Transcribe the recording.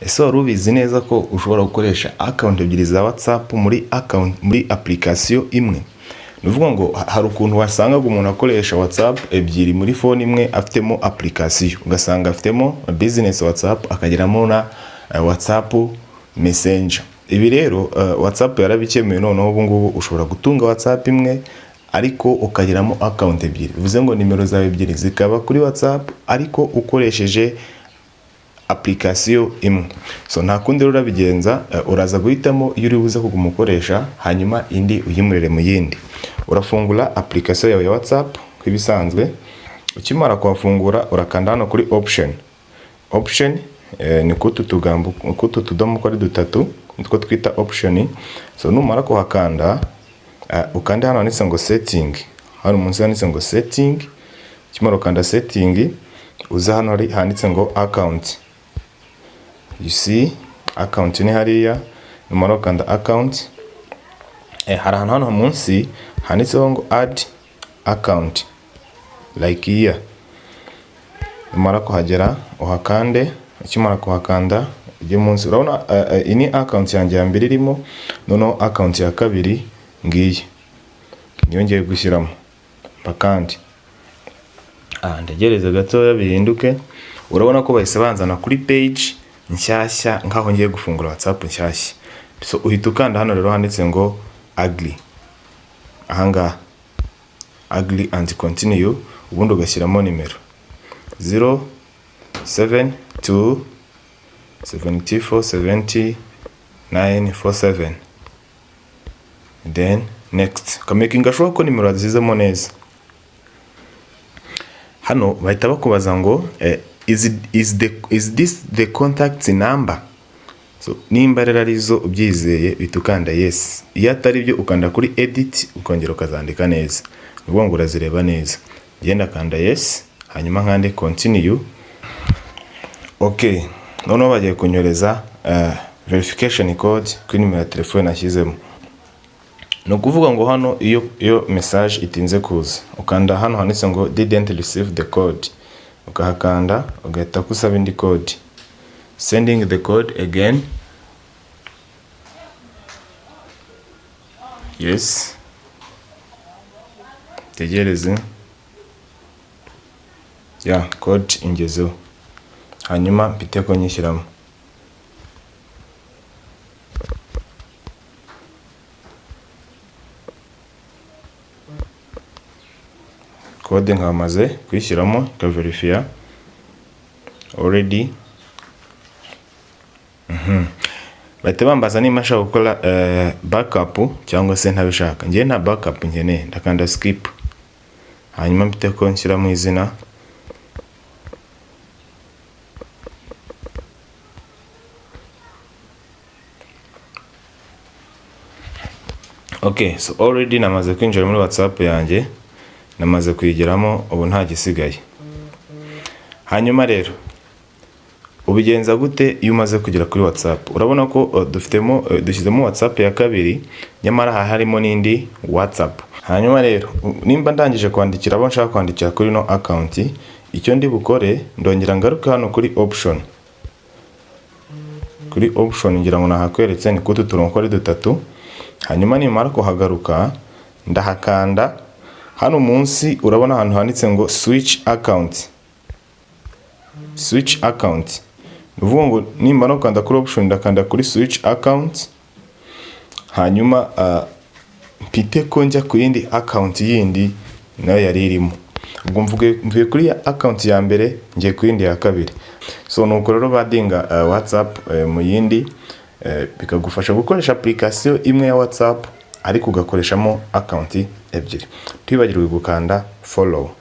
ese wari ubizi neza ko ushobora gukoresha account ebyiri za WhatsApp muri application imwe? Nuvuga ngo hari ukuntu wasangaga umuntu akoresha WhatsApp ebyiri muri phone imwe afitemo application, ugasanga afitemo business WhatsApp akagiramo na WhatsApp Messenger. Ibi rero WhatsApp yarabikemuye, noneho ubu ngubu ushobora gutunga WhatsApp imwe ariko ukagiramo account ebyiri. Bivuze ngo nimero zawe ebyiri zikaba kuri WhatsApp ariko ukoresheje application imwe. So nta kundi rero urabigenza, uraza guhitamo iyo uri buze kugumukoresha hanyuma indi uyimurire mu yindi. Urafungura application yawe ya WhatsApp kwibisanzwe. Ukimara kwafungura urakanda hano kuri option ni kutu tudomo kuri dutatu nitwo twita option. So numara kuhakanda ukanda hano handitse ngo setting, hano munsi handitse ngo setting. Ukimara ukanda setting uza hano handitse ngo account. You see account ni hariya, numara ukanda account hari hano munsi handitseho ngo add account like here. Numara kuhagera uhakande. Ukimara kuhakanda ujye munsi urabona ini account yanjye ya mbere irimo, noneho account ya kabiri ngiye niyo ngiye gushyiramo bakandi. Ndegereze gato bihinduke. Urabona ko bahise banzana kuri page nshyashya nkaho ngiye gufungura WhatsApp nshyashya. So uhita ukanda hano rero handitse ngo agree, ahanga agree and continue, ubundi ugashyiramo nimero 072747947 then next kamakinga sure ko nimero azizemo neza. Hano bahita bakubaza ngo is this the contact number? So nimba rero arizo ubyizeye bitukanda yes, iyo atari byo ukanda kuri edit ukongera ukazandika neza, ubwo ngo urazireba neza. Genda kanda yes hanyuma nkande continue. Okay, noneho bagiye kunyoreza verification code kuri nimero ya telefone nashyizemo. No kuvuga ngo hano iyo message itinze kuza ukanda hano handitse ngo didn't receive the code, ukahakanda ugahita kusaba indi code. Sending the code again. Yes. Tegereze. Code ingezeho. Hanyuma mpite ko nyishyiramo. Code nkamaze kwishyiramo ikaverifya already. Bahita bambaza niba nshaka gukora backup cyangwa se ntabishaka. Ngiye nta backup nkeneye, ndakanda skip hanyuma mpite ko nshyiramo izina. Okay, so already namaze kwinjira muri WhatsApp yanjye, namaze kuyigeramo, ubu nta gisigaye. Hanyuma rero ubigenza gute iyo umaze kugera kuri WhatsApp? Urabona ko dushyizemo WhatsApp ya kabiri, nyamara harimo n'indi WhatsApp. Hanyuma rero nimba ndangije kwandikira abo nshaka kwandikira kuri no account, icyo ndi bukore ndongera ngaruka hano kuri option. Kuri option ngira ngo nahakweretse ni kutu turongo ari dutatu. Hanyuma nimara kuhagaruka ndahakanda hano munsi, urabona ahantu handitse ngo switch account. Switch account nuvuga ngo nimba no kanda kuri option ndakanda kuri switch account, hanyuma mpite ko njya ku yindi account yindi nayo yari irimo. Ubwo mvuye kuri account ya mbere ngiye ku yindi ya kabiri. So nuko rero badinga WhatsApp mu yindi bikagufasha gukoresha application imwe ya WhatsApp ariko ugakoreshamo account ebyiri. Twibagirwe gukanda follow.